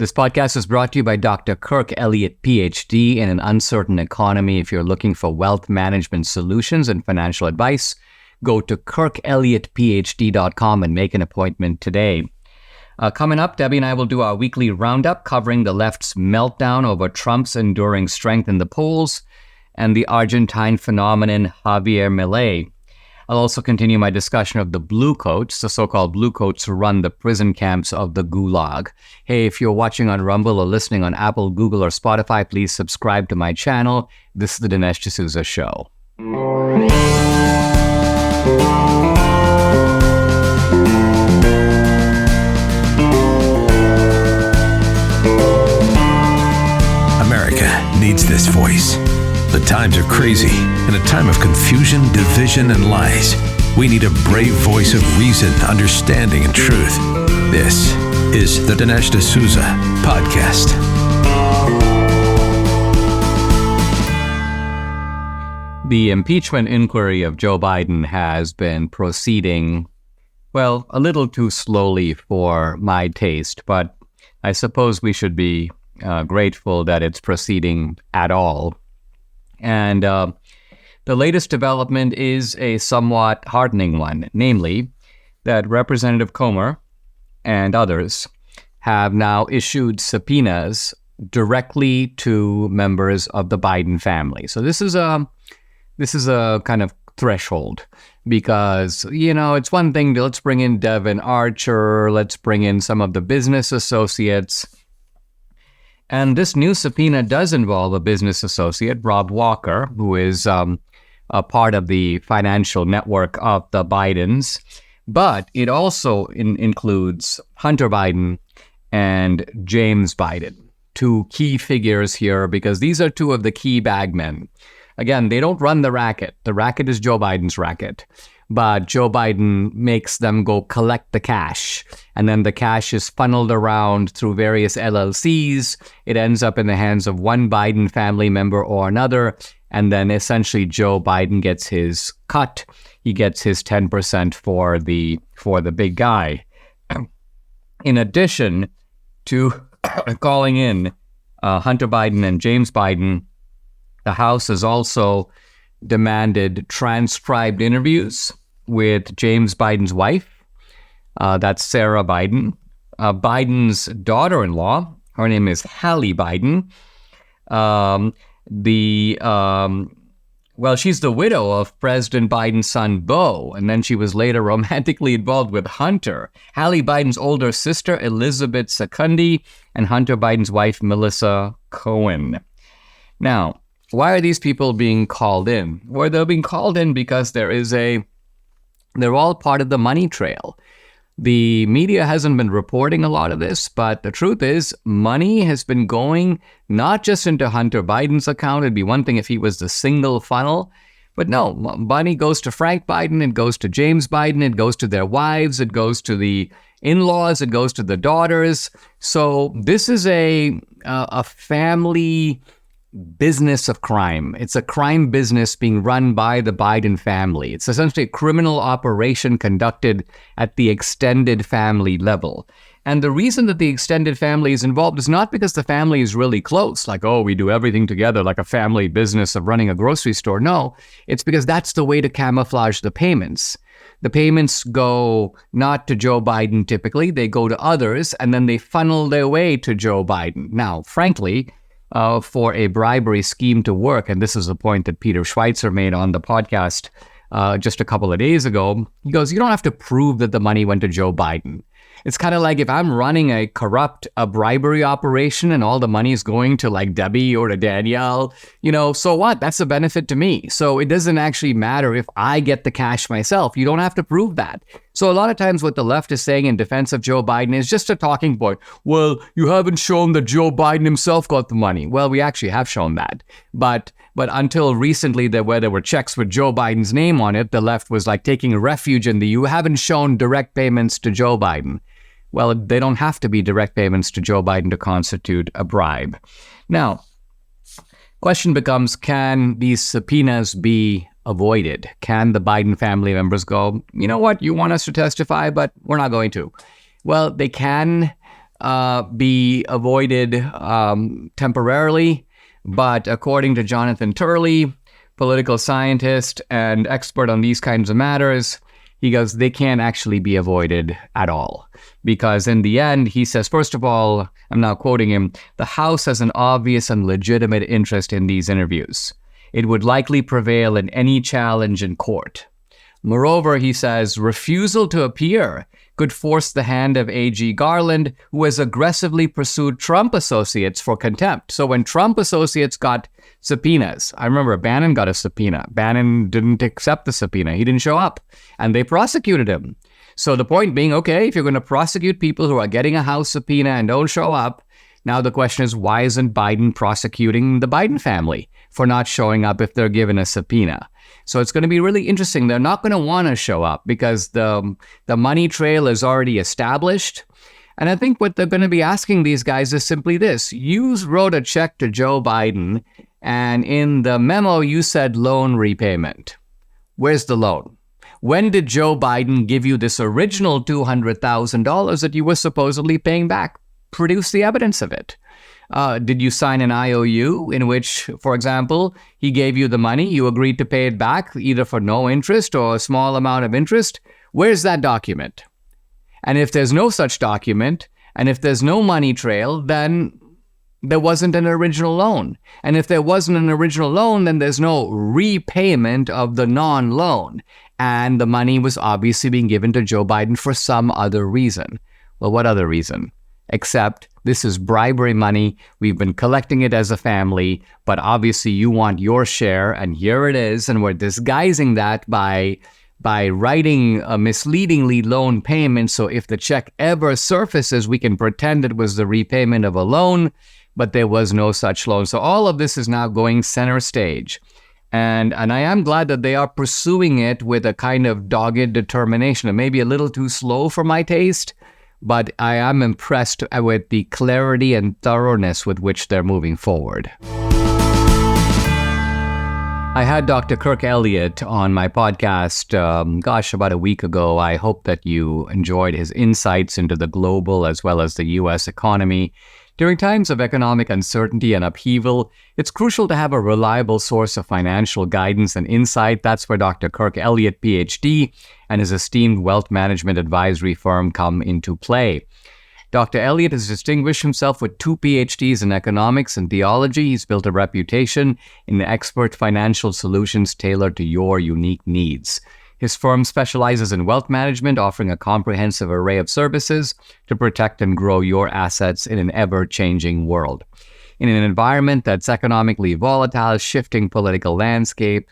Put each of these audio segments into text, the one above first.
This podcast is brought to you by Dr. Kirk Elliott, PhD, in an uncertain economy. If you're looking for wealth management solutions and financial advice, go to kirkelliottphd.com and make an appointment today. Coming up, Debbie and I will do our weekly roundup covering the left's meltdown over Trump's enduring strength in the polls and the Argentine phenomenon Javier Milei. I'll also continue my discussion of the bluecoats, the so-called bluecoats who run the prison camps of the Gulag. Hey, if you're watching on Rumble or listening on Apple, Google, or Spotify, please subscribe to my channel. This is the Dinesh D'Souza Show. America needs this voice. The times are crazy. In a time of confusion, division, and lies, we need a brave voice of reason, understanding, and truth. This is the Dinesh D'Souza Podcast. The impeachment inquiry of Joe Biden has been proceeding, well, a little too slowly for my taste, but I suppose we should be grateful that it's proceeding at all. And the latest development is a somewhat heartening one, namely that Representative Comer and others have now issued subpoenas directly to members of the Biden family. So this is a kind of threshold because, it's one thing to let's bring in Devin Archer, let's bring in some of the business associates. And this new subpoena does involve a business associate, Rob Walker, who is a part of the financial network of the Bidens. But it also includes Hunter Biden and James Biden, two key figures here, because these are two of the key bagmen. Again, they don't run the racket. The racket is Joe Biden's racket. But Joe Biden makes them go collect the cash. And then the cash is funneled around through various LLCs. It ends up in the hands of one Biden family member or another. And then essentially Joe Biden gets his cut. He gets his 10% for the big guy. In addition to calling in Hunter Biden and James Biden, the House has also demanded transcribed interviews with James Biden's wife. That's Sarah Biden. Biden's daughter-in-law, her name is Hallie Biden. She's the widow of President Biden's son, Beau, and then she was later romantically involved with Hunter. Hallie Biden's older sister, Elizabeth Secundi, and Hunter Biden's wife, Melissa Cohen. Now, why are these people being called in? Well, they're being called in because they're all part of the money trail. The media hasn't been reporting a lot of this, but the truth is money has been going not just into Hunter Biden's account. It'd be one thing if he was the single funnel, but no, money goes to Frank Biden, it goes to James Biden, it goes to their wives, it goes to the in-laws, it goes to the daughters. So this is a family business of crime. It's a crime business being run by the Biden family. It's essentially a criminal operation conducted at the extended family level. And the reason that the extended family is involved is not because the family is really close, like, oh, we do everything together like a family business of running a grocery store. No, it's because that's the way to camouflage the payments. The payments go not to Joe Biden typically, they go to others, and then they funnel their way to Joe Biden. Now, frankly, for a bribery scheme to work, and this is a point that Peter Schweitzer made on the podcast just a couple of days ago. He goes, you don't have to prove that the money went to Joe Biden. It's kind of like if I'm running a bribery operation and all the money is going to like Debbie or to Danielle, so what? That's a benefit to me. So it doesn't actually matter if I get the cash myself. You don't have to prove that. So a lot of times what the left is saying in defense of Joe Biden is just a talking point. Well, you haven't shown that Joe Biden himself got the money. Well, we actually have shown that. But until recently, there were checks with Joe Biden's name on it, the left was like taking refuge in you haven't shown direct payments to Joe Biden. Well, they don't have to be direct payments to Joe Biden to constitute a bribe. Now, question becomes, can these subpoenas be avoided? Can the Biden family members go, you know what, you want us to testify, but we're not going to? Well, they can be avoided temporarily. But according to Jonathan Turley, political scientist and expert on these kinds of matters, he goes, they can't actually be avoided at all. Because in the end, he says, first of all, I'm now quoting him, the House has an obvious and legitimate interest in these interviews. It would likely prevail in any challenge in court. Moreover, he says, refusal to appear could force the hand of A.G. Garland, who has aggressively pursued Trump associates for contempt. So when Trump associates got subpoenas, I remember Bannon got a subpoena. Bannon didn't accept the subpoena. He didn't show up, and they prosecuted him. So the point being, okay, if you're going to prosecute people who are getting a House subpoena and don't show up, now the question is, why isn't Biden prosecuting the Biden family for not showing up if they're given a subpoena? So it's going to be really interesting. They're not going to want to show up because the money trail is already established. And I think what they're going to be asking these guys is simply this. You wrote a check to Joe Biden, and in the memo you said loan repayment. Where's the loan? When did Joe Biden give you this original $200,000 that you were supposedly paying back? Produce the evidence of it. Did you sign an IOU in which, for example, he gave you the money, you agreed to pay it back either for no interest or a small amount of interest? Where's that document? And if there's no such document, and if there's no money trail, then there wasn't an original loan. And if there wasn't an original loan, then there's no repayment of the non-loan. And the money was obviously being given to Joe Biden for some other reason. Well, what other reason? Except this is bribery money. We've been collecting it as a family, but obviously you want your share, and here it is. And we're disguising that by writing a misleadingly loan payment. So if the check ever surfaces, we can pretend it was the repayment of a loan, but there was no such loan. So all of this is now going center stage. And I am glad that they are pursuing it with a kind of dogged determination. It may be a little too slow for my taste, but I am impressed with the clarity and thoroughness with which they're moving forward. I had Dr. Kirk Elliott on my podcast, about a week ago. I hope that you enjoyed his insights into the global as well as the U.S. economy. During times of economic uncertainty and upheaval, it's crucial to have a reliable source of financial guidance and insight. That's where Dr. Kirk Elliott, PhD, and his esteemed wealth management advisory firm come into play. Dr. Elliott has distinguished himself with 2 PhDs in economics and theology. He's built a reputation in expert financial solutions tailored to your unique needs. His firm specializes in wealth management, offering a comprehensive array of services to protect and grow your assets in an ever-changing world. In an environment that's economically volatile, shifting political landscape,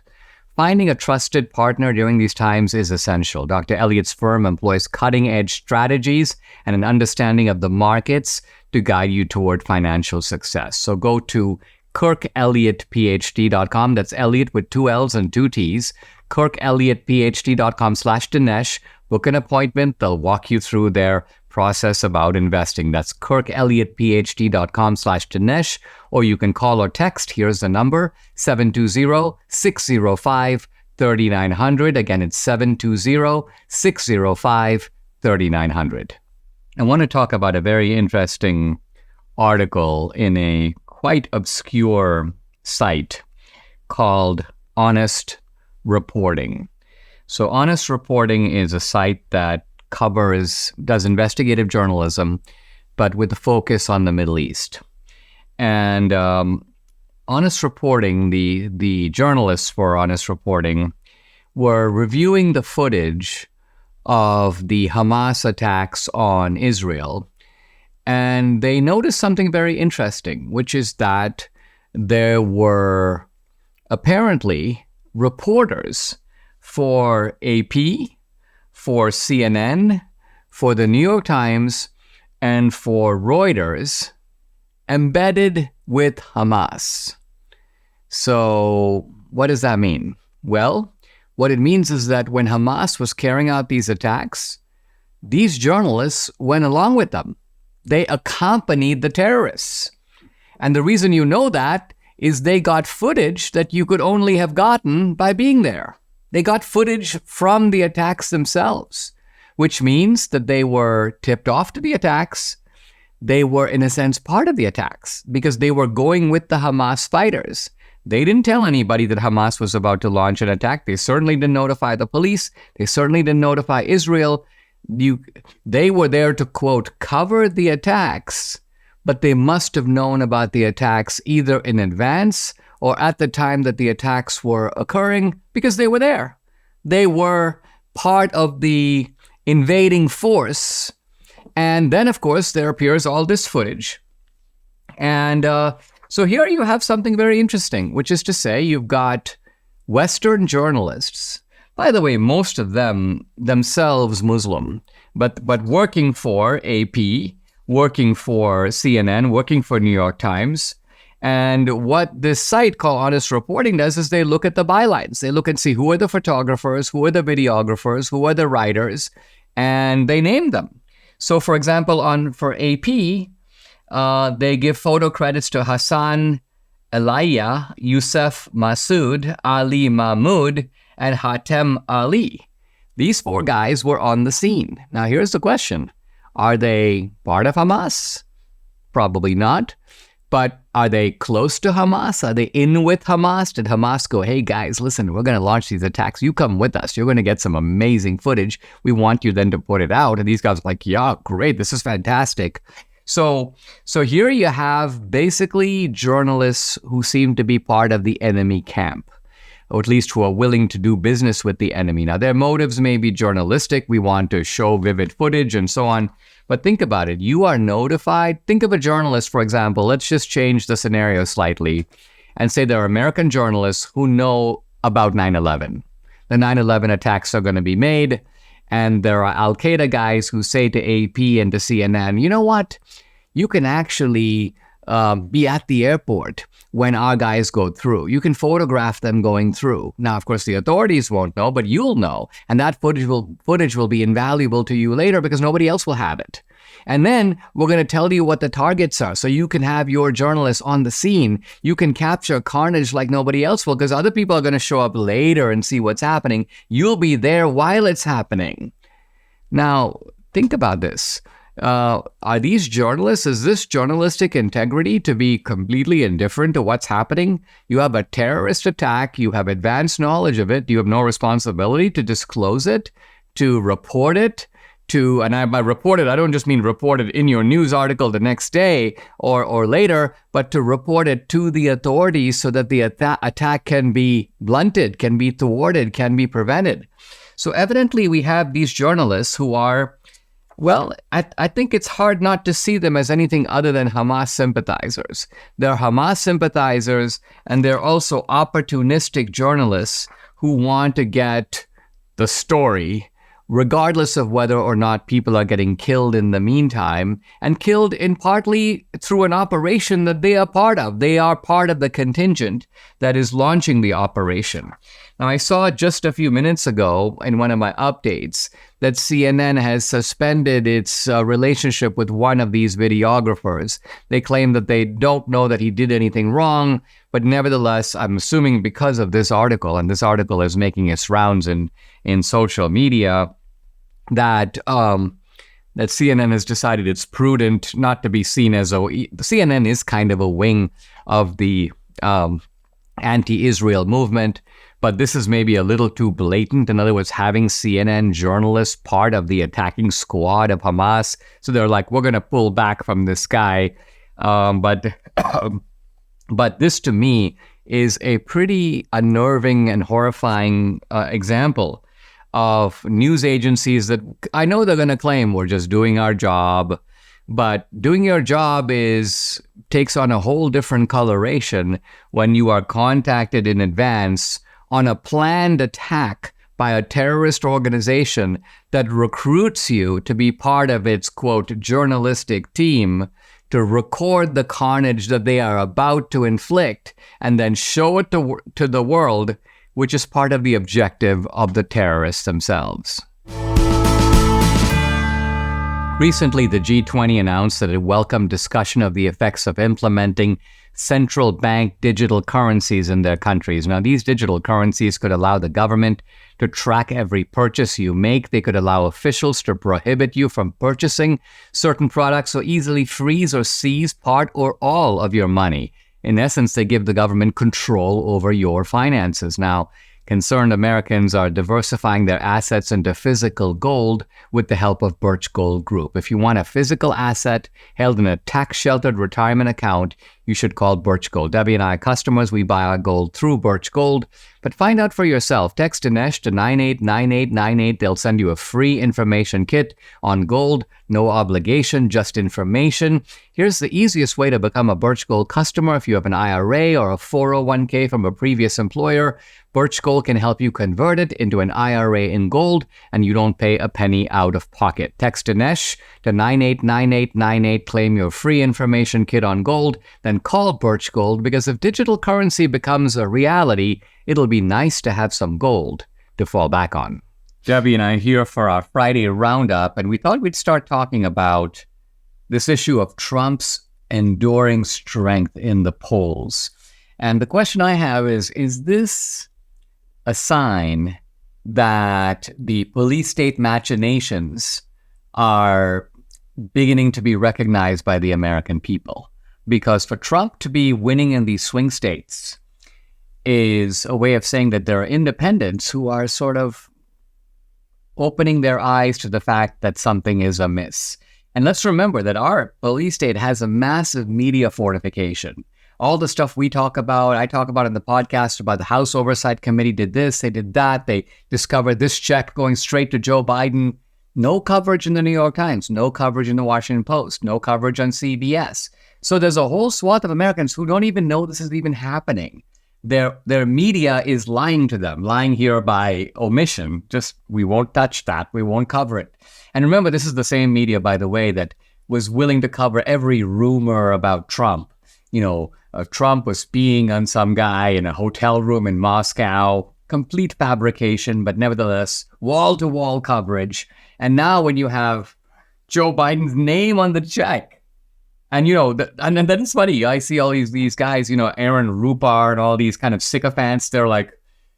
finding a trusted partner during these times is essential. Dr. Elliott's firm employs cutting-edge strategies and an understanding of the markets to guide you toward financial success. So go to KirkElliottPhD.com. That's Elliott with 2 L's and 2 T's. KirkElliottPhD.com/Dinesh. Book an appointment. They'll walk you through their process about investing. That's KirkElliottPhD.com/Dinesh. Or you can call or text. Here's the number, 720-605-3900. Again, it's 720-605-3900. I want to talk about a very interesting article in a quite obscure site called Honest Reporting. So Honest Reporting is a site that does investigative journalism, but with a focus on the Middle East. And Honest Reporting, the journalists for Honest Reporting, were reviewing the footage of the Hamas attacks on Israel, and they noticed something very interesting, which is that there were apparently reporters for AP, for CNN, for the New York Times, and for Reuters embedded with Hamas. So what does that mean? Well, what it means is that when Hamas was carrying out these attacks, these journalists went along with them. They accompanied the terrorists. And the reason you know that is they got footage that you could only have gotten by being there. They got footage from the attacks themselves, which means that they were tipped off to the attacks. they were, in a sense, part of the attacks because they were going with the Hamas fighters. They didn't tell anybody that Hamas was about to launch an attack. They certainly didn't notify the police. They certainly didn't notify Israel. They were there to, quote, cover the attacks, but they must have known about the attacks either in advance or at the time that the attacks were occurring because they were there. They were part of the invading force. And then, of course, there appears all this footage. And so here you have something very interesting, which is to say you've got Western journalists, by the way, most of them themselves Muslim, but working for AP, working for CNN, working for New York Times. And what this site called Honest Reporting does is they look at the bylines. They look and see who are the photographers, who are the videographers, who are the writers, and they name them. So, for example, for AP, they give photo credits to Hassan Elia, Youssef Masood, Ali Mahmoud, and Hatem Ali. These 4 guys were on the scene. Now, here's the question. Are they part of Hamas? Probably not. But are they close to Hamas? Are they in with Hamas? Did Hamas go, hey guys, listen, we're going to launch these attacks. You come with us. You're going to get some amazing footage. We want you then to put it out. And these guys are like, yeah, great. This is fantastic. So here you have basically journalists who seem to be part of the enemy camp, or at least who are willing to do business with the enemy. Now, their motives may be journalistic. We want to show vivid footage and so on. But think about it. You are notified. Think of a journalist, for example. Let's just change the scenario slightly and say there are American journalists who know about 9/11. The 9/11 attacks are going to be made. And there are Al-Qaeda guys who say to AP and to CNN, you know what? You can actually be at the airport when our guys go through. You can photograph them going through. Now, of course, the authorities won't know, but you'll know. And that footage will be invaluable to you later because nobody else will have it. And then we're going to tell you what the targets are so you can have your journalists on the scene. You can capture carnage like nobody else will because other people are going to show up later and see what's happening. You'll be there while it's happening. Now, think about this. Are these journalists, is this journalistic integrity to be completely indifferent to what's happening? You have a terrorist attack, you have advanced knowledge of it, you have no responsibility to disclose it, to report it, by report it, I don't just mean report it in your news article the next day or later, but to report it to the authorities so that the attack can be blunted, can be thwarted, can be prevented. So evidently we have these journalists who are, well, I think it's hard not to see them as anything other than Hamas sympathizers. They're Hamas sympathizers, and they're also opportunistic journalists who want to get the story, regardless of whether or not people are getting killed in the meantime, and killed in partly through an operation that they are part of. They are part of the contingent that is launching the operation. Now, I saw just a few minutes ago in one of my updates that CNN has suspended its relationship with one of these videographers. They claim that they don't know that he did anything wrong, but nevertheless, I'm assuming because of this article, and this article is making its rounds in social media, that CNN has decided it's prudent not to be seen as CNN is kind of a wing of the anti-Israel movement. But this is maybe a little too blatant. In other words, having CNN journalists part of the attacking squad of Hamas. So they're like, we're going to pull back from this guy. But this to me is a pretty unnerving and horrifying example of news agencies that I know they're going to claim we're just doing our job. But doing your job takes on a whole different coloration when you are contacted in advance on a planned attack by a terrorist organization that recruits you to be part of its, quote, journalistic team to record the carnage that they are about to inflict and then show it to the world, which is part of the objective of the terrorists themselves. Recently, the G20 announced that it welcomed discussion of the effects of implementing central bank digital currencies in their countries. Now, these digital currencies could allow the government to track every purchase you make. They could allow officials to prohibit you from purchasing certain products or easily freeze or seize part or all of your money. In essence, they give the government control over your finances. Now, concerned Americans are diversifying their assets into physical gold with the help of Birch Gold Group. If you want a physical asset held in a tax-sheltered retirement account, you should call Birch Gold. Debbie and I are customers. We buy our gold through Birch Gold. But find out for yourself. Text Dinesh to 989898. They'll send you a free information kit on gold. No obligation, just information. Here's the easiest way to become a Birch Gold customer. If you have an IRA or a 401k from a previous employer, Birch Gold can help you convert it into an IRA in gold, and you don't pay a penny out of pocket. Text Dinesh to 989898. Claim your free information kit on gold. Then call Birch Gold, because if digital currency becomes a reality, it'll be nice to have some gold to fall back on. Debbie and I are here for our Friday roundup, and we thought we'd start talking about this issue of Trump's enduring strength in the polls. And the question I have is this a sign that the police state machinations are beginning to be recognized by the American people? Because for Trump to be winning in these swing states is a way of saying that there are independents who are sort of opening their eyes to the fact that something is amiss. And let's remember that our police state has a massive media fortification. All the stuff we talk about, I talk about in the podcast about the House Oversight Committee did this, they did that, they discovered this check going straight to Joe Biden. No coverage in the New York Times, no coverage in the Washington Post, no coverage on CBS. So there's a whole swath of Americans who don't even know this is even happening. Their media is lying to them, lying here by omission. Just, we won't touch that. We won't cover it. And remember, this is the same media, by the way, that was willing to cover every rumor about Trump. Trump was peeing on some guy in a hotel room in Moscow. Complete fabrication, but nevertheless, wall-to-wall coverage. And now when you have Joe Biden's name on the check, and, and then it's funny. I see all these guys, Aaron Rupar and all these kind of sycophants. They're like,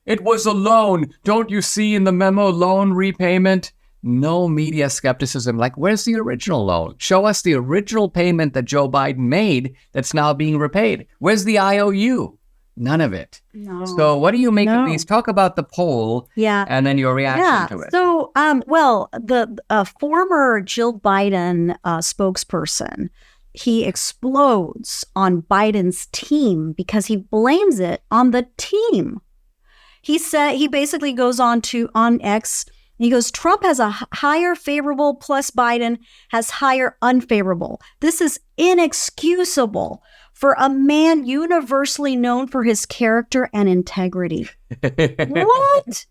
it was a loan. Don't you see in the memo loan repayment? No media skepticism. Like, where's the original loan? Show us the original payment that Joe Biden made that's now being repaid. Where's the IOU? None of it. No. So what do you make of these? Talk about the poll and then your reaction to it. So, the former Jill Biden spokesperson, he explodes on Biden's team because he blames it on the team. He basically goes on X, he goes, Trump has a higher favorable plus Biden has higher unfavorable. This is inexcusable for a man universally known for his character and integrity. What?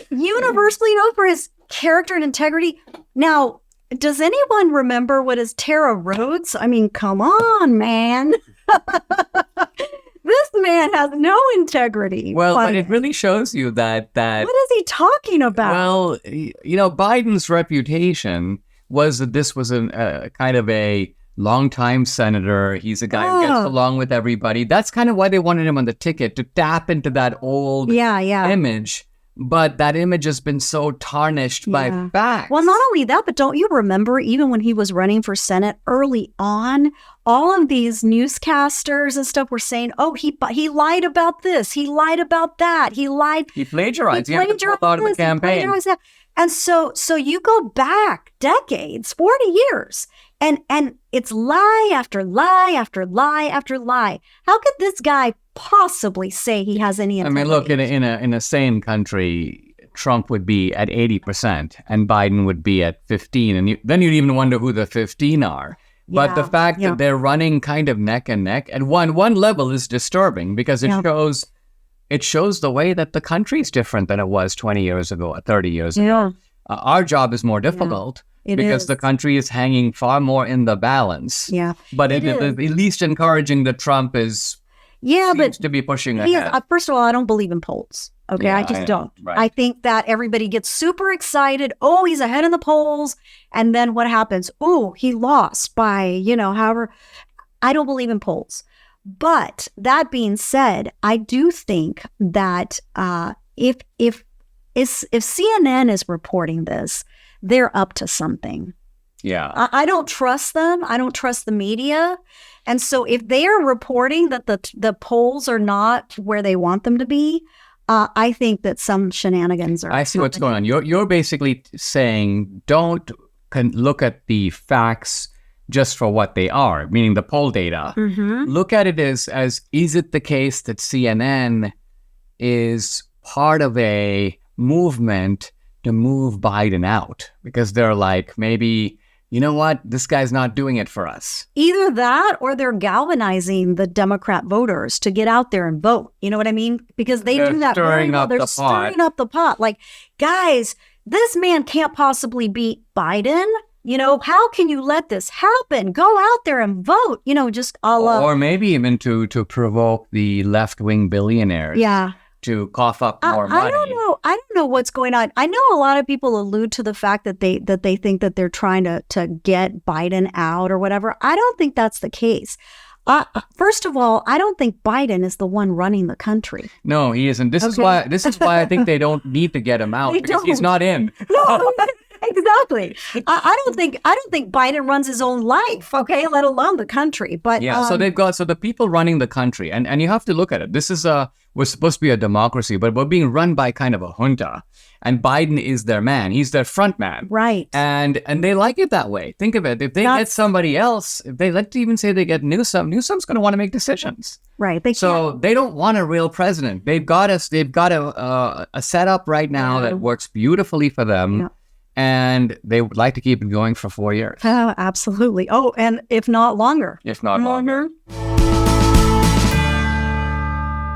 Universally known for his character and integrity? Now, does anyone remember what is Tara Rhodes? I mean, come on, man. This man has no integrity. Well, but it really shows you that... What is he talking about? Well, Biden's reputation was that this was a kind of a longtime senator. He's a guy who gets along with everybody. That's kind of why they wanted him on the ticket, to tap into that old image. But that image has been so tarnished by facts. Well, not only that, but don't you remember even when he was running for Senate early on, all of these newscasters and stuff were saying, oh, he lied about this. He lied about that. He lied. He plagiarized. He plagiarized out of the campaign. And so you go back decades, 40 years, and it's lie after lie after lie after lie. How could this guy possibly say he has any integrity? I mean, look, in a sane country, Trump would be at 80% and Biden would be at 15%. And then you'd even wonder who the 15 are. But the fact that they're running kind of neck and neck at one level is disturbing, because it shows the way that the country's different than it was 20 years ago or 30 years ago. Our job is more difficult. Because the country is hanging far more in the balance. Yeah. But it is at least encouraging that Trump seems to be pushing ahead. First of all, I don't believe in polls. Okay, Yeah, I just don't. Right. I think that everybody gets super excited. Oh, he's ahead in the polls. And then what happens? Oh, he lost by, however. I don't believe in polls. But that being said, I do think that if CNN is reporting this, they're up to something. Yeah. I don't trust them. I don't trust the media. And so if they are reporting that the polls are not where they want them to be, I think that some shenanigans are I see what's going happening. on. You're basically saying don't look at the facts just for what they are, meaning the poll data. Mm-hmm. Look at it as is it the case that CNN is part of a movement to move Biden out? Because they're like, maybe, you know what, this guy's not doing it for us. Either that or they're galvanizing the Democrat voters to get out there and vote. You know what I mean? Because they're do that very well. They're stirring up the pot. Like, guys, this man can't possibly beat Biden. How can you let this happen? Go out there and vote. Just a la. Or maybe even to provoke the left-wing billionaires. Yeah. To cough up more money. I don't know what's going on. I know a lot of people allude to the fact that they think that they're trying to get Biden out or whatever. I don't think that's the case. First of all, I don't think Biden is the one running the country. No, he isn't. This is why I think they don't need to get him out because he's not in. No, exactly. I don't think Biden runs his own life, okay, let alone the country. But yeah, so the people running the country, and you have to look at it. This is we're supposed to be a democracy, but we're being run by kind of a junta. And Biden is their man. He's their front man. Right. And they like it that way. Think of it. If they get somebody else, if they let's even say they get Newsom's going to want to make decisions. Right. They don't want a real president. They've got a setup right now that works beautifully for them. Yeah. And they would like to keep it going for 4 years. Oh, absolutely. Oh, and if not longer. If not longer.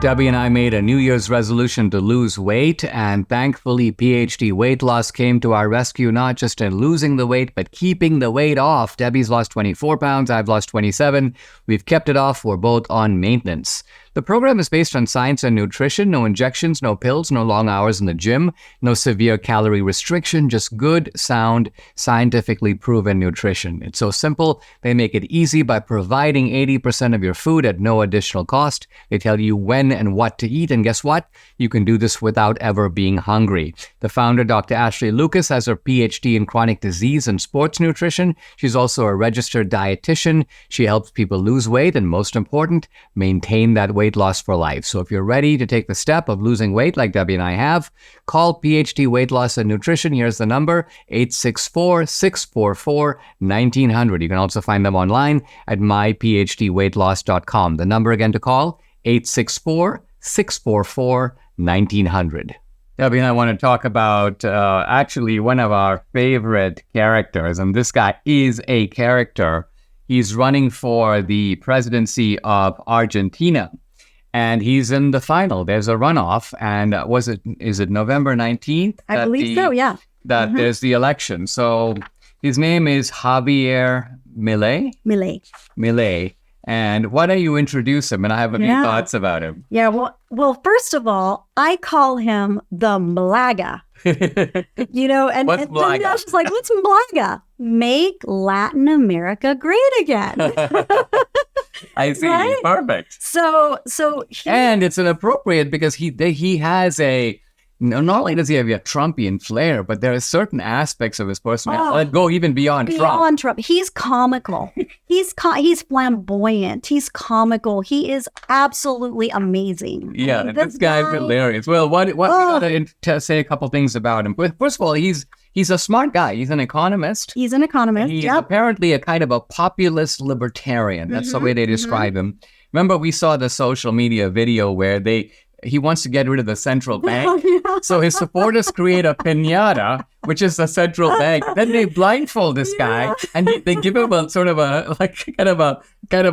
Debbie and I made a New Year's resolution to lose weight, and thankfully PhD Weight Loss came to our rescue, not just in losing the weight, but keeping the weight off. Debbie's lost 24 pounds, I've lost 27. We've kept it off, we're both on maintenance. The program is based on science and nutrition, no injections, no pills, no long hours in the gym, no severe calorie restriction, just good, sound, scientifically proven nutrition. It's so simple, they make it easy by providing 80% of your food at no additional cost. They tell you when and what to eat, and guess what? You can do this without ever being hungry. The founder, Dr. Ashley Lucas, has her PhD in chronic disease and sports nutrition. She's also a registered dietitian. She helps people lose weight and, most important, maintain that weight loss for life. So if you're ready to take the step of losing weight like Debbie and I have, call PhD Weight Loss and Nutrition. Here's the number, 864-644-1900. You can also find them online at myphdweightloss.com. The number again to call, 864-644-1900. Debbie and I want to talk about actually one of our favorite characters, and this guy is a character. He's running for the presidency of Argentina, and he's in the final. There's a runoff, and is it November 19th? I believe so, yeah. That there's the election. So his name is Javier Milei. Milei. And why don't you introduce him? And I have a few thoughts about him. Yeah, well, first of all, I call him the Malaga. And what's Malaga? Dinesh is like, what's Malaga? Make Latin America great again. I see. Right? Perfect. So and it's inappropriate because he has a. Not only does he have a Trumpian flair, but there are certain aspects of his personality that go even beyond Trump. He's comical. He's flamboyant. He's comical. He is absolutely amazing. Yeah, this guy's hilarious. Well, we gotta say a couple things about him. First of all, he's a smart guy. He's an economist. He's apparently a kind of a populist libertarian. That's the way they describe him. Remember, we saw the social media video where he wants to get rid of the central bank. So his supporters create a piñata, which is the central bank. Then they blindfold this guy and they give him a sort of kind of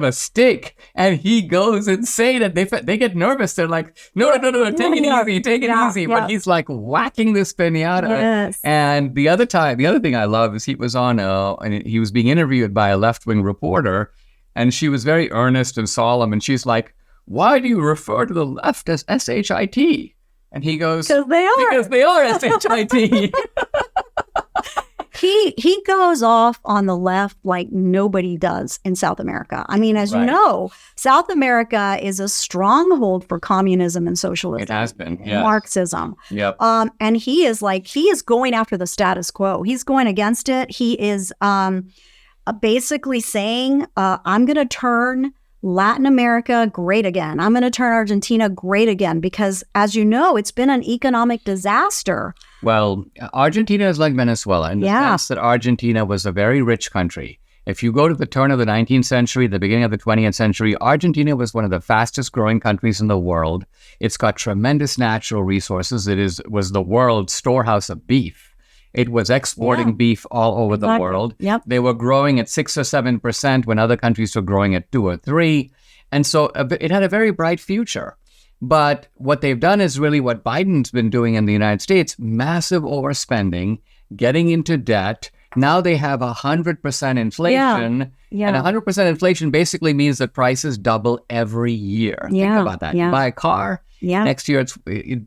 a stick, and he goes insane. And they get nervous. They're like, no, take it easy. But he's like whacking this piñata. Yes. And the other thing I love is he was on and he was being interviewed by a left-wing reporter, and she was very earnest and solemn, and she's like, why do you refer to the left as SHIT? And he goes, Because they are. because they are SHIT. He goes off on the left like nobody does in South America. I mean, as you Right. know, South America is a stronghold for communism and socialism. It has been, yeah. Marxism. Yep. And he is going after the status quo. He's going against it. He is basically saying, I'm going to turn Latin America great again. I'm going to turn Argentina great again because, as you know, it's been an economic disaster. Well, Argentina is like Venezuela in the Yeah. sense that Argentina was a very rich country. If you go to the turn of the 19th century, the beginning of the 20th century, Argentina was one of the fastest growing countries in the world. It's got tremendous natural resources. Was the world's storehouse of beef. It was exporting Yeah. beef all over the Exactly. world. Yep. They were growing at 6 or 7% when other countries were growing at 2 or 3. And so it had a very bright future. But what they've done is really what Biden's been doing in the United States, massive overspending, getting into debt. Now they have 100% inflation. Yeah. And 100% inflation basically means that prices double every year. Yeah. Think about that. Yeah. You buy a car, Yeah. next year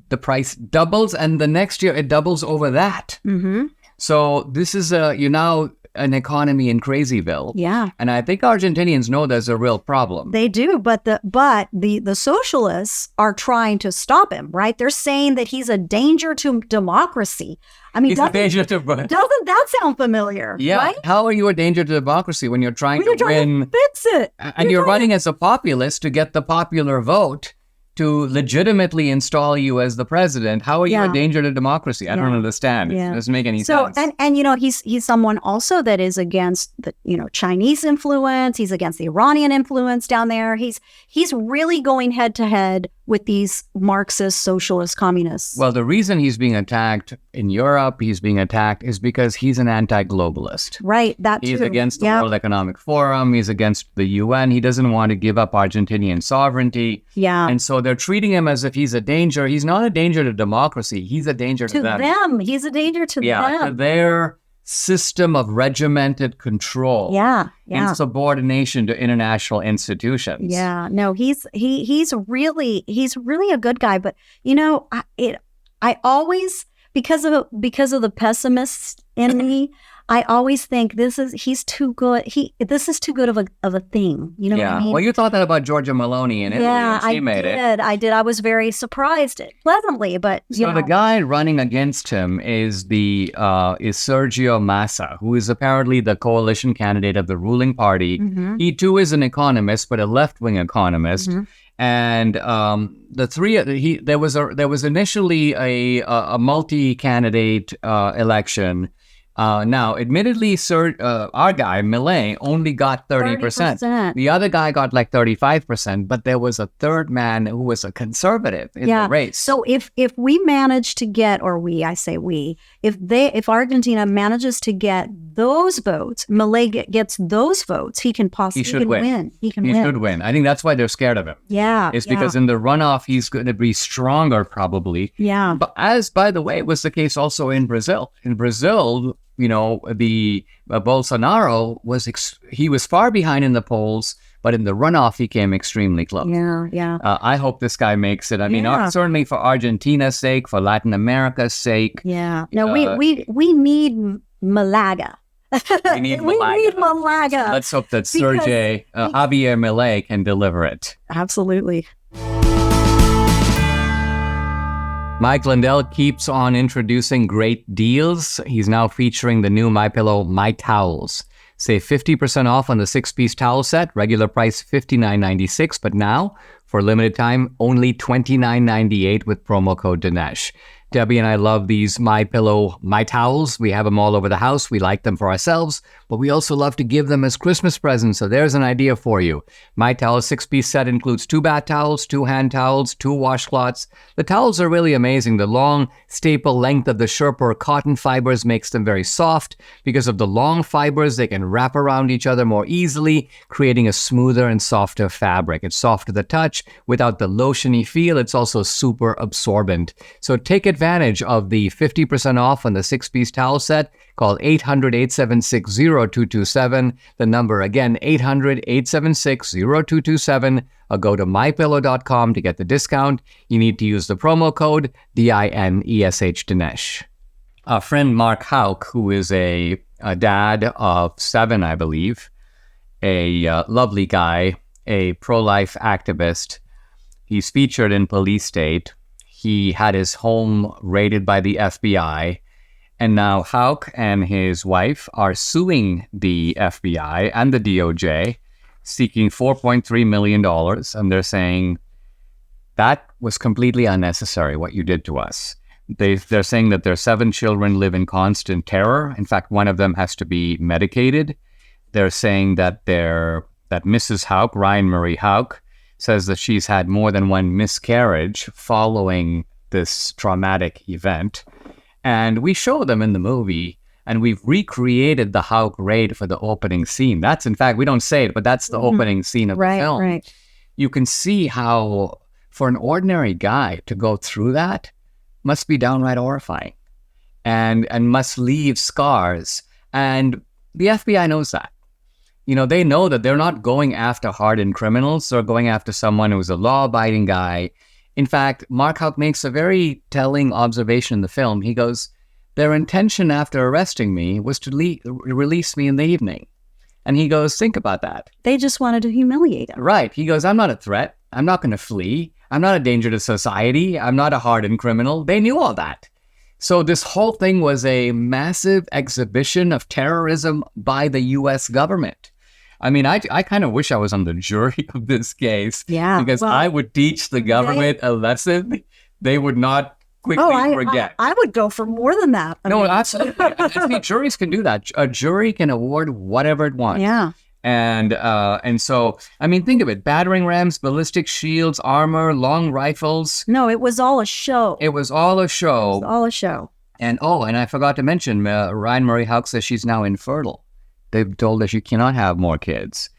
the price doubles, and the next year it doubles over that. Mm-hmm. So this is you're now an economy in Crazyville. Yeah. And I think Argentinians know there's a real problem. They do, but the socialists are trying to stop him, right? They're saying that he's a danger to democracy. I mean, It's a danger to doesn't that sound familiar? Yeah. Right? How are you a danger to democracy when you're trying You're to trying win to fix it. and you're running as a populist to get the popular vote to legitimately install you as the president? How are you Yeah. a danger to democracy? I don't Yeah. understand. Yeah. It doesn't make any So sense. and he's someone also that is against the Chinese influence. He's against the Iranian influence down there. He's really going head to head with these Marxist, socialist, communists. Well, the reason he's being attacked in Europe, is because he's an anti-globalist. Right, that He's too. against the Yeah. World Economic Forum. He's against the UN. He doesn't want to give up Argentinian sovereignty. Yeah. And so they're treating him as if he's a danger. He's not a danger to democracy. He's a danger to To them. He's a danger to Yeah, to them. their system of regimented control Yeah. Yeah. and subordination to international institutions. Yeah, no, he's really a good guy. But I always because of the pessimist in me, I always think he's too good. This is too good of a thing. You know what I mean? Well, you thought that about Georgia Meloni in Italy, Yeah, and she made it. I did. I was very surprised, pleasantly, but So the guy running against him is Sergio Massa, who is apparently the coalition candidate of the ruling party. Mhm. He too is an economist, but a left-wing economist. Mhm. And there was initially a multi-candidate election. Now, admittedly, our guy, Milei, only got 30%. 30%. The other guy got like 35%, but there was a third man who was a conservative in the race. So if we manage to get, if Argentina manages to get those votes, Milei gets those votes, he can possibly win. He should win. I think that's why they're scared of him. Yeah. It's because in the runoff, he's going to be stronger, probably. Yeah. But as, by the way, was the case also in Brazil. In Brazil, the Bolsonaro he was far behind in the polls, but in the runoff, he came extremely close. Yeah, yeah. I hope this guy makes it. I mean, Yeah. certainly for Argentina's sake, for Latin America's sake. Yeah. No, we need Malaga. We need Malaga. Let's hope that Javier Milei can deliver it. Absolutely. Mike Lindell keeps on introducing great deals. He's now featuring the new MyPillow My Towels. Save 50% off on the 6-piece towel set. Regular price $59.96, but now, for a limited time, only $29.98 with promo code Dinesh. Debbie and I love these MyPillow My Towels. We have them all over the house. We like them for ourselves, but we also love to give them as Christmas presents. So there's an idea for you. My Towels 6-piece set includes 2 bath towels, 2 hand towels, 2 washcloths. The towels are really amazing. The long staple length of the Sherpa cotton fibers makes them very soft. Because of the long fibers, they can wrap around each other more easily, creating a smoother and softer fabric. It's soft to the touch, much without the lotiony feel. It's also super absorbent. So take advantage of the 50% off on the 6-piece towel set. Call 800-876-0227. The number again, 800-876-0227. Or go to mypillow.com to get the discount. You need to use the promo code DINESH Dinesh. Our friend Mark Houck, who is a dad of 7, I believe, a lovely guy, a pro-life activist. He's featured in Police State. He had his home raided by the FBI. And now Houck and his wife are suing the FBI and the DOJ, seeking $4.3 million. And they're saying, that was completely unnecessary, what you did to us. They're saying that their 7 children live in constant terror. In fact, one of them has to be medicated. They're saying that Mrs. Houck, Ryan Marie Houck, says that she's had more than one miscarriage following this traumatic event. And we show them in the movie, and we've recreated the Houck raid for the opening scene. That's, in fact, we don't say it, but that's the opening scene of the film. Right. You can see how, for an ordinary guy to go through that, must be downright horrifying and must leave scars. And the FBI knows that. You know, they know that they're not going after hardened criminals. They're going after someone who's a law-abiding guy. In fact, Mark Houck makes a very telling observation in the film. He goes, their intention after arresting me was to release me in the evening. And he goes, think about that. They just wanted to humiliate him. Right. He goes, I'm not a threat. I'm not going to flee. I'm not a danger to society. I'm not a hardened criminal. They knew all that. So this whole thing was a massive exhibition of terrorism by the U.S. government. I mean, I kind of wish I was on the jury of this case. Yeah. Because I would teach the government a lesson they would not quickly forget. I would go for more than that. Absolutely. I think juries can do that. A jury can award whatever it wants. Yeah. And so, I mean, think of it. Battering rams, ballistic shields, armor, long rifles. No, it was all a show. It was all a show. And I forgot to mention, Ryan Marie Houck says she's now infertile. They've told her she cannot have more kids.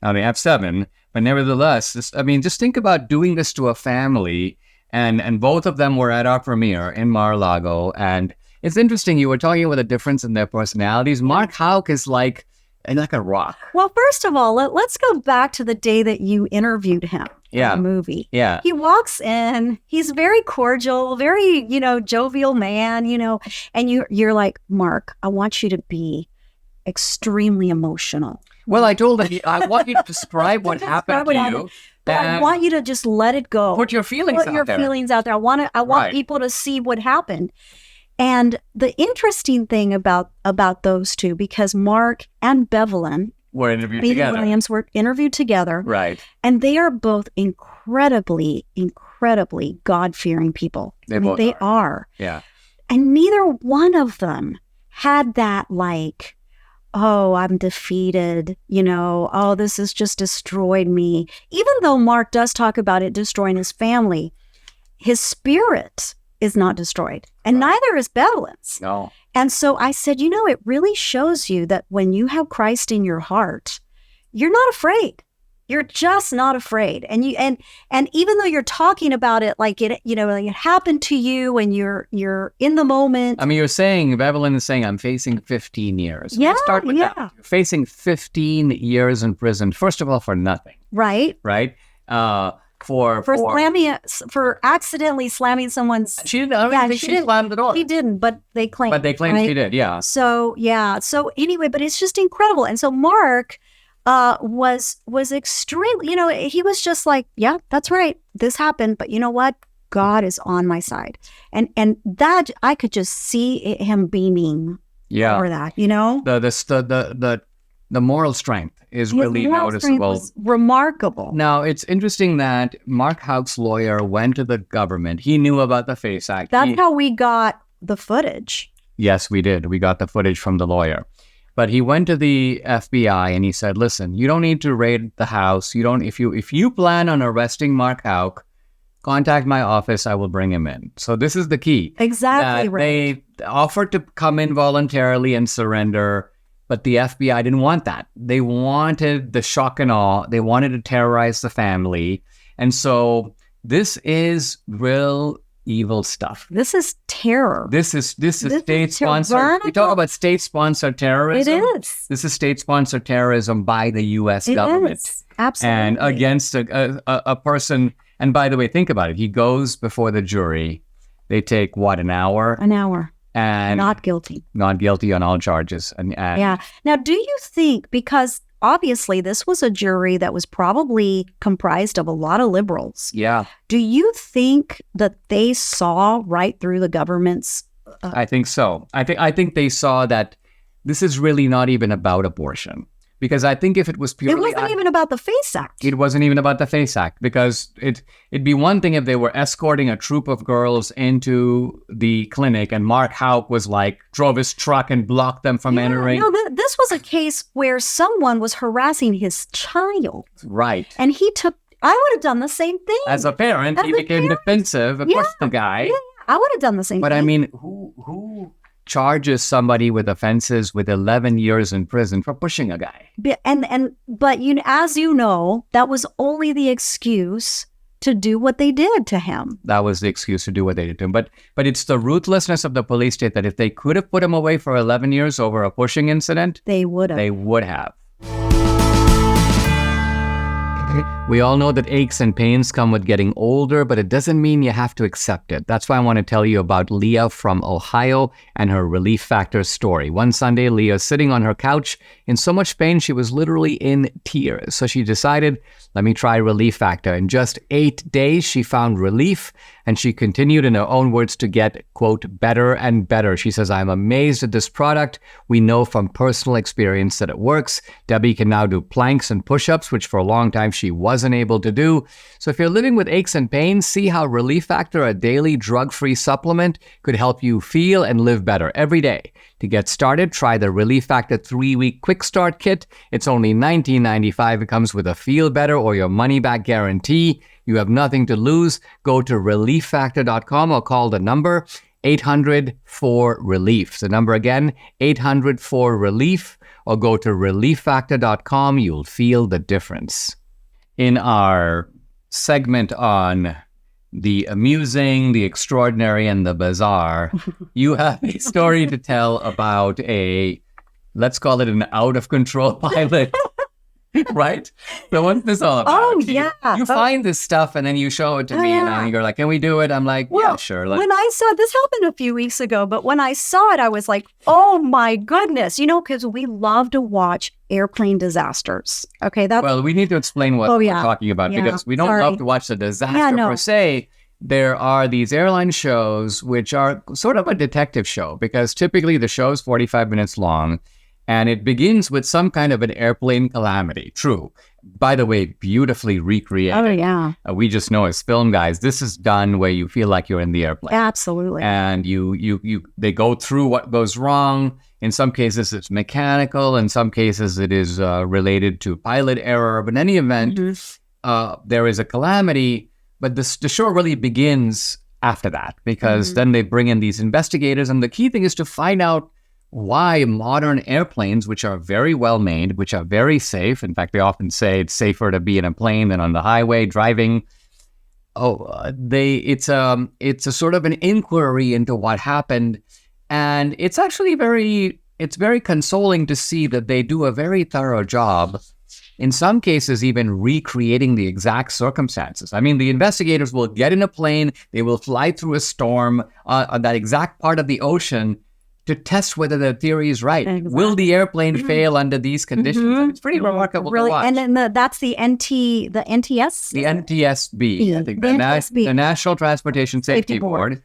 Now, they have 7, but nevertheless, just think about doing this to a family. And both of them were at our premiere in Mar-a-Lago. And it's interesting, you were talking about the difference in their personalities. Mark Houck is like a rock. Well, first of all, let's go back to the day that you interviewed him in the movie. Yeah. He walks in, he's very cordial, very, jovial man, and you're like, Mark, I want you to be extremely emotional. Well, I told him, I want you to describe what happened to you. I want you to just let it go. Put your feelings out there. Feelings out there. I want people to see what happened. And the interesting thing about those two, because Mark and Bevelin were interviewed together. Williams were interviewed together. Right. And they are both incredibly, incredibly God-fearing people. They are. Yeah. And neither one of them had that oh, I'm defeated, oh, this has just destroyed me. Even though Mark does talk about it destroying his family, his spirit is not destroyed. And neither is Bevelin's. No. And so I said, it really shows you that when you have Christ in your heart, you're not afraid. You're just not afraid. And even though you're talking about it like it happened to you and you're in the moment. I mean, Bevelin is saying, I'm facing 15 years. Yeah. Let's start with that. You're facing 15 years in prison. First of all, for nothing. Right. Right. For accidentally slamming someone's. She didn't. I don't think she slammed the door. She didn't, but they claimed. She did. Yeah. So anyway, but it's just incredible. And so Mark was extremely. He was just like, yeah, that's right. This happened, but you know what? God is on my side, and that I could just see him beaming. Yeah. Over that, The moral strength is really noticeable. Was remarkable. Now, it's interesting that Mark Houck's lawyer went to the government. He knew about the FACE Act. That's how we got the footage. Yes, we did. We got the footage from the lawyer. But he went to the FBI and he said, listen, you don't need to raid the house. If you plan on arresting Mark Houck, contact my office. I will bring him in. So this is the key. Exactly right. They offered to come in voluntarily and surrender. But the FBI didn't want that. They wanted the shock and awe. They wanted to terrorize the family. And so this is real evil stuff. This is terror. This is state-sponsored. We talk about state-sponsored terrorism. It is. This is state-sponsored terrorism by the U.S. government. Is. Absolutely. And against a person. And by the way, think about it. He goes before the jury. They take, what, an hour? An hour. And not guilty. Not guilty on all charges. And yeah. Now, do you think, because obviously this was a jury that was probably comprised of a lot of liberals. Yeah. Do you think that they saw right through the government's? I think so. I think they saw that this is really not even about abortion. Because I think if it was purely... It wasn't even about the FACE Act. It wasn't even about the FACE Act. Because it'd be one thing if they were escorting a troop of girls into the clinic and Mark Houck was like, drove his truck and blocked them from entering. No, this was a case where someone was harassing his child. Right. And I would have done the same thing. As a parent, he became defensive. Of course, the guy. Yeah, I would have done the same thing. But I mean, who charges somebody with offenses with 11 years in prison for pushing a guy? But as you know, that was only the excuse to do what they did to him. That was the excuse to do what they did to him. But it's the ruthlessness of the police state that if they could have put him away for 11 years over a pushing incident, they would have. They would have. We all know that aches and pains come with getting older, but it doesn't mean you have to accept it. That's why I want to tell you about Leah from Ohio and her Relief Factor story. One Sunday, Leah's sitting on her couch in so much pain, she was literally in tears. So she decided, let me try Relief Factor. In just 8 days, she found relief, and she continued, in her own words, to get, quote, better and better. She says, I'm amazed at this product. We know from personal experience that it works. Debbie can now do planks and push-ups, which for a long time she wasn't able to do. So if you're living with aches and pains, see how Relief Factor, a daily drug-free supplement, could help you feel and live better every day. To get started, try the Relief Factor 3-week Quick Start Kit. It's only $19.95. It comes with a feel better or your money back guarantee. You have nothing to lose. Go to relieffactor.com or call the number 800-4RELIEF. The number again, 800-4RELIEF, or go to relieffactor.com. You'll feel the difference. In our segment on the amusing, the extraordinary, and the bizarre, you have a story to tell about let's call it an out-of-control pilot. Right? So what's this all about? Oh, yeah. You find this stuff and then you show it to me and you're like, can we do it? I'm like, yeah, sure. When I saw this happened a few weeks ago, but when I saw it, I was like, oh my goodness. Because we love to watch airplane disasters. Okay, well, we need to explain what we're talking about because we don't love to watch the disaster per se. There are these airline shows which are sort of a detective show because typically the show is 45 minutes long. And it begins with some kind of an airplane calamity. True. By the way, beautifully recreated. Oh, yeah. We just know as film guys, this is done where you feel like you're in the airplane. Absolutely. And they go through what goes wrong. In some cases, it's mechanical. In some cases, it is related to pilot error. But in any event, there is a calamity. But the show really begins after that because then they bring in these investigators. And the key thing is to find out why modern airplanes, which are very well made, which are very safe. In fact, they often say it's safer to be in a plane than on the highway driving. It's a sort of an inquiry into what happened. And it's actually very consoling to see that they do a very thorough job. In some cases, even recreating the exact circumstances. I mean, the investigators will get in a plane, they will fly through a storm on that exact part of the ocean to test whether the theory is right. Exactly. Will the airplane fail under these conditions? It's pretty remarkable to watch. And then that's the NTS? The NTSB, I think. The National Transportation Safety Board.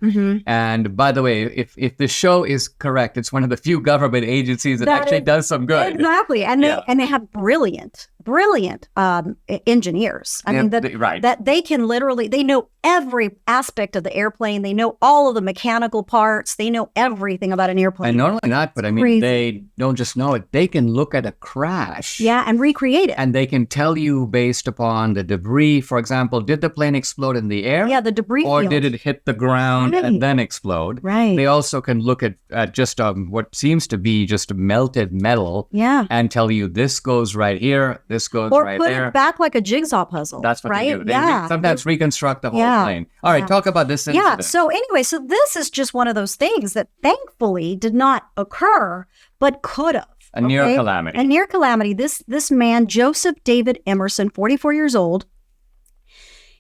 And by the way, if the show is correct, it's one of the few government agencies that actually does some good. Exactly. And they have brilliant brilliant engineers. I mean, that they can literally, they know every aspect of the airplane. They know all of the mechanical parts. They know everything about an airplane. And not only that, but I mean, they don't just know it. They can look at a crash. Yeah, and recreate it. And they can tell you based upon the debris. For example, did the plane explode in the air? Yeah, the debris Or field. did it hit the ground and then explode? Right. They also can look at just what seems to be just melted metal. Yeah. And tell you this goes right here, this goes right there. Or put it back like a jigsaw puzzle. That's what right? they do. They sometimes reconstruct the whole plane. All right, talk about this incident. Yeah, so anyway, so this is just one of those things that thankfully did not occur, but could have. A near calamity. A near calamity. This man, Joseph David Emerson, 44 years old,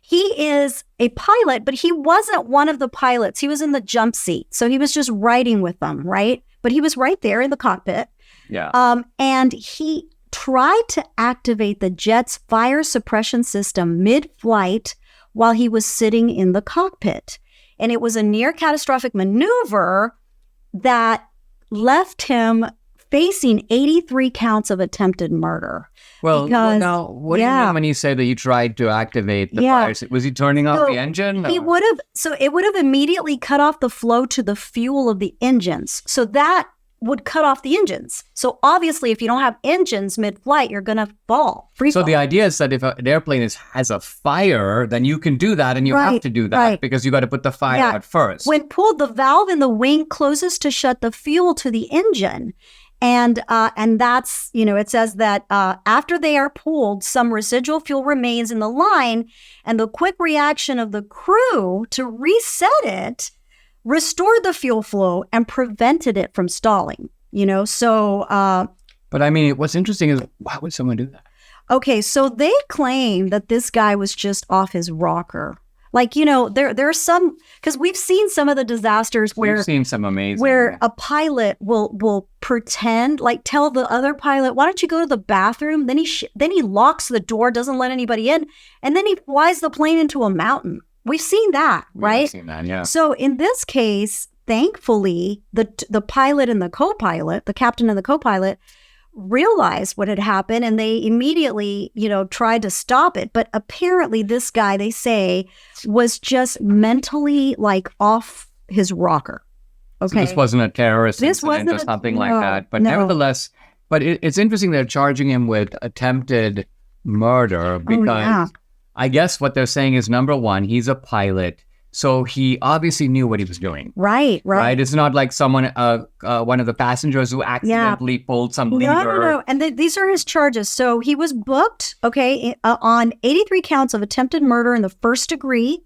he is a pilot, but he wasn't one of the pilots. He was in the jump seat. So he was just riding with them, right? But he was right there in the cockpit. Yeah. And he tried to activate the jet's fire suppression system mid-flight while he was sitting in the cockpit. And it was a near catastrophic maneuver that left him facing 83 counts of attempted murder. Well, now, what do you mean when you say that he tried to activate the fire? Was he turning off the engine? He would have. So it would have immediately cut off the flow to the fuel of the engines. So that would cut off the engines. So obviously, if you don't have engines mid-flight, you're going to fall. Free fall. The idea is that if an airplane has a fire, then you can do that, and you have to do that because you got to put the fire out first. When pulled, the valve in the wing closes to shut the fuel to the engine. And that's, it says that after they are pulled, some residual fuel remains in the line, and the quick reaction of the crew to reset it restored the fuel flow and prevented it from stalling, so... But I mean, what's interesting is, why would someone do that? Okay, so they claim that this guy was just off his rocker. Like, there are some, because we've seen some of the disasters where... We've seen some amazing... Where a pilot will pretend, like tell the other pilot, why don't you go to the bathroom? Then he locks the door, doesn't let anybody in, and then he flies the plane into a mountain. We've seen that, right? We've seen that, yeah. So in this case, thankfully, the pilot and the co-pilot, the captain and the co-pilot, realized what had happened, and they immediately, tried to stop it. But apparently this guy, they say, was just mentally off his rocker. Okay. So this wasn't a terrorist incident or something like that. But nevertheless, it's interesting they're charging him with attempted murder because I guess what they're saying is, number one, he's a pilot. So he obviously knew what he was doing. Right. It's not like someone, one of the passengers who accidentally pulled some lever. No. And these are his charges. So he was booked, on 83 counts of attempted murder in the first degree,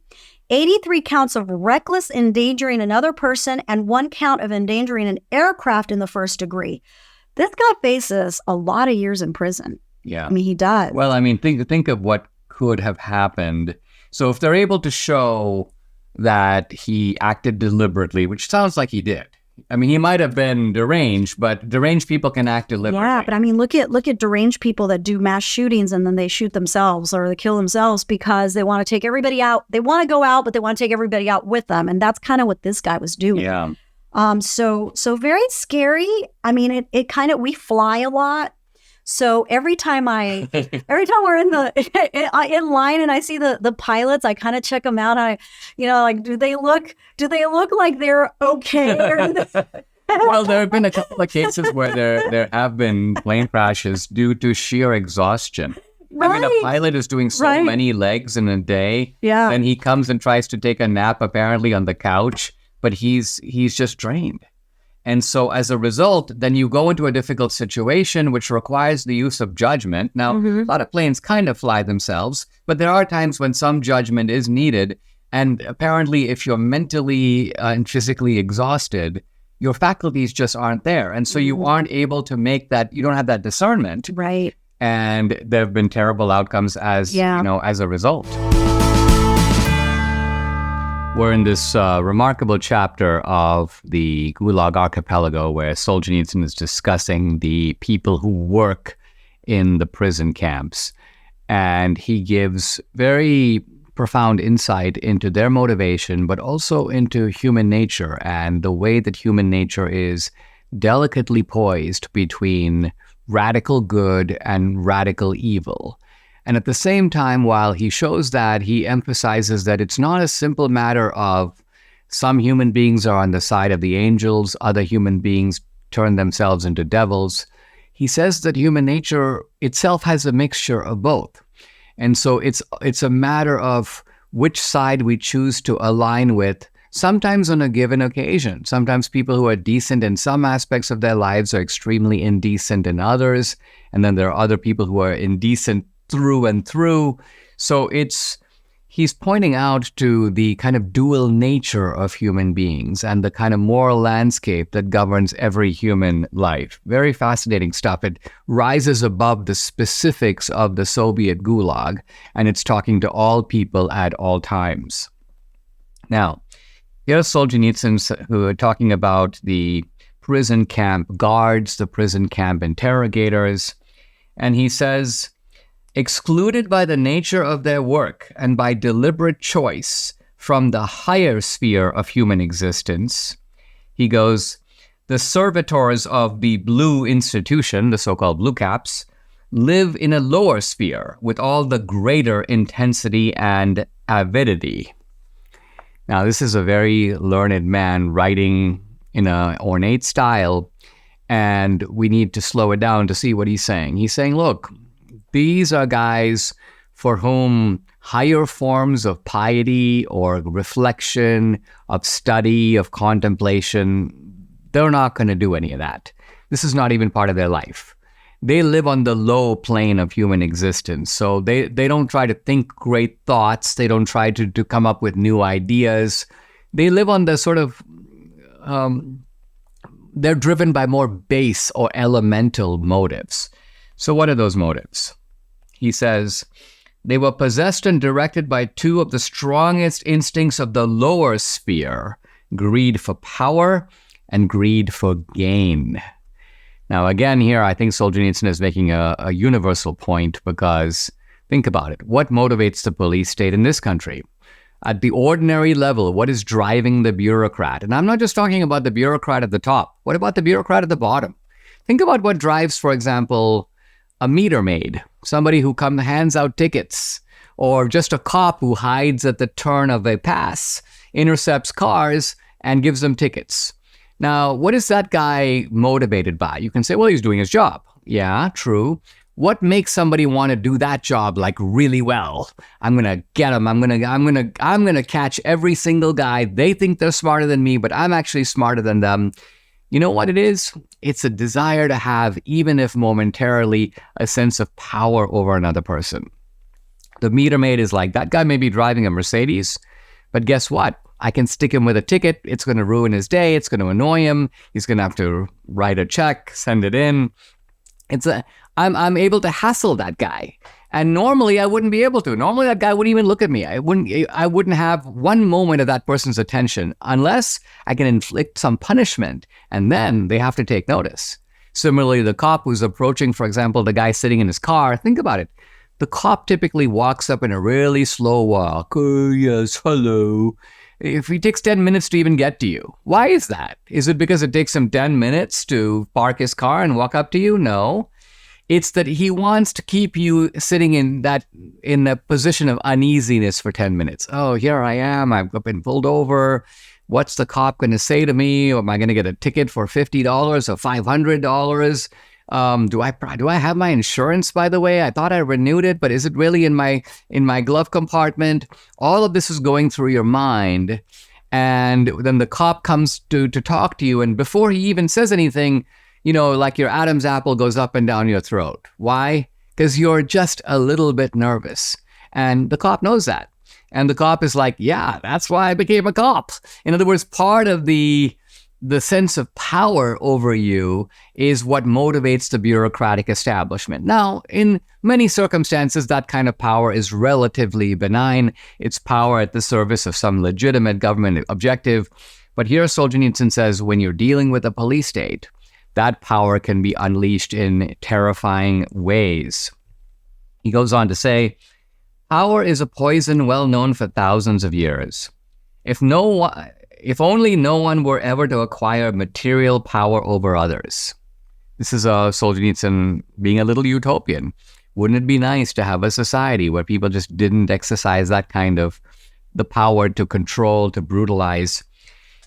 83 counts of reckless endangering another person, and 1 count of endangering an aircraft in the first degree. This guy faces a lot of years in prison. Yeah. I mean, he does. Well, I mean, think of what could have happened. So if they're able to show that he acted deliberately, which sounds like he did. I mean, he might have been deranged, but deranged people can act deliberately. Yeah, but I mean, look at deranged people that do mass shootings and then they shoot themselves or they kill themselves because they want to take everybody out. They want to go out, but they want to take everybody out with them. And that's kind of what this guy was doing. Yeah. So very scary. I mean, it kind of, we fly a lot. So every time we're in in line and I see the pilots, I kind of check them out. Do they look like they're okay? Well, there have been a couple of cases where there have been plane crashes due to sheer exhaustion. Right. I mean, a pilot is doing so many legs in a day. Yeah. And he comes and tries to take a nap apparently on the couch, but he's just drained. And so as a result, then you go into a difficult situation which requires the use of judgment. Now, a lot of planes kind of fly themselves, but there are times when some judgment is needed. And apparently, if you're mentally and physically exhausted, your faculties just aren't there. And so you aren't able to make that, you don't have that discernment. Right. And there have been terrible outcomes as a result. We're in this remarkable chapter of the Gulag archipelago where Solzhenitsyn is discussing the people who work in the prison camps. And he gives very profound insight into their motivation, but also into human nature and the way that human nature is delicately poised between radical good and radical evil. And at the same time, while he shows that, he emphasizes that it's not a simple matter of some human beings are on the side of the angels, other human beings turn themselves into devils. He says that human nature itself has a mixture of both. And so it's a matter of which side we choose to align with, sometimes on a given occasion. Sometimes people who are decent in some aspects of their lives are extremely indecent in others. And then there are other people who are indecent through and through. So he's pointing out to the kind of dual nature of human beings and the kind of moral landscape that governs every human life. Very fascinating stuff. It rises above the specifics of the Soviet Gulag, and it's talking to all people at all times. Now, here's Solzhenitsyn who are talking about the prison camp guards, the prison camp interrogators, and he says, excluded by the nature of their work and by deliberate choice from the higher sphere of human existence, he goes, the servitors of the Blue Institution, the so-called blue caps, live in a lower sphere with all the greater intensity and avidity. Now, this is a very learned man writing in an ornate style, and we need to slow it down to see what he's saying. He's saying, look, these are guys for whom higher forms of piety or reflection, of study, of contemplation, they're not going to do any of that. This is not even part of their life. They live on the low plane of human existence. So they don't try to think great thoughts. They don't try to come up with new ideas. They live on the sort of, they're driven by more base or elemental motives. So what are those motives? He says, they were possessed and directed by two of the strongest instincts of the lower sphere, greed for power and greed for gain. Now, again, here, I think Solzhenitsyn is making a universal point because, think about it, what motivates the police state in this country? At the ordinary level, what is driving the bureaucrat? And I'm not just talking about the bureaucrat at the top. What about the bureaucrat at the bottom? Think about what drives, for example, a meter maid, somebody who hands out tickets, or just a cop who hides at the turn of a pass, intercepts cars, and gives them tickets. Now, what is that guy motivated by? You can say, well, he's doing his job. Yeah, true. What makes somebody want to do that job like really well? I'm going to get him. I'm going to catch every single guy. They think they're smarter than me, but I'm actually smarter than them. You know what it is? It's a desire to have, even if momentarily, a sense of power over another person. The meter maid is like, that guy may be driving a Mercedes, but guess what? I can stick him with a ticket. It's going to ruin his day. It's going to annoy him. He's going to have to write a check, send it in. I'm able to hassle that guy. And normally I wouldn't be able to. Normally that guy wouldn't even look at me. I wouldn't have one moment of that person's attention unless I can inflict some punishment, and then they have to take notice. Similarly, the cop who's approaching, for example, the guy sitting in his car, think about it. The cop typically walks up in a really slow walk. Oh, yes, hello. If he takes 10 minutes to even get to you, why is that? Is it because it takes him 10 minutes to park his car and walk up to you? No. It's that he wants to keep you sitting in a position of uneasiness for 10 minutes. Oh, here I am. I've been pulled over. What's the cop going to say to me? Or am I going to get a ticket for $50 or $500? Do I have my insurance, by the way? I thought I renewed it, but is it really in my glove compartment? All of this is going through your mind. And then the cop comes to talk to you. And before he even says anything, like your Adam's apple goes up and down your throat. Why? Because you're just a little bit nervous. And the cop knows that. And the cop is like, yeah, that's why I became a cop. In other words, part of the sense of power over you is what motivates the bureaucratic establishment. Now, in many circumstances, that kind of power is relatively benign. It's power at the service of some legitimate government objective. But here Solzhenitsyn says when you're dealing with a police state, that power can be unleashed in terrifying ways. He goes on to say, power is a poison well known for thousands of years. If only no one were ever to acquire material power over others. This is Solzhenitsyn being a little utopian. Wouldn't it be nice to have a society where people just didn't exercise that kind of the power to control, to brutalize?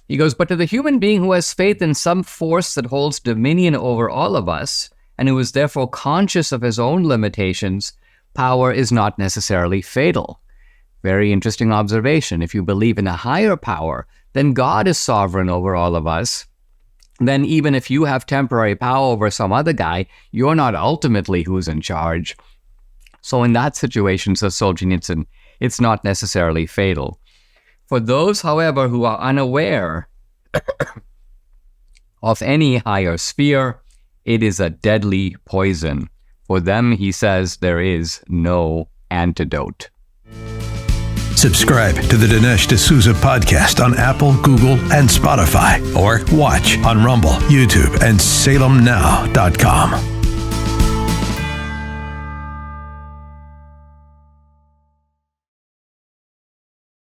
He goes, but to the human being who has faith in some force that holds dominion over all of us, and who is therefore conscious of his own limitations, power is not necessarily fatal. Very interesting observation. If you believe in a higher power, then God is sovereign over all of us. Then even if you have temporary power over some other guy, you're not ultimately who's in charge. So in that situation, says Solzhenitsyn, it's not necessarily fatal. For those, however, who are unaware of any higher sphere, it is a deadly poison. For them, he says, there is no antidote. Subscribe to the Dinesh D'Souza podcast on Apple, Google, and Spotify, or watch on Rumble, YouTube, and SalemNow.com.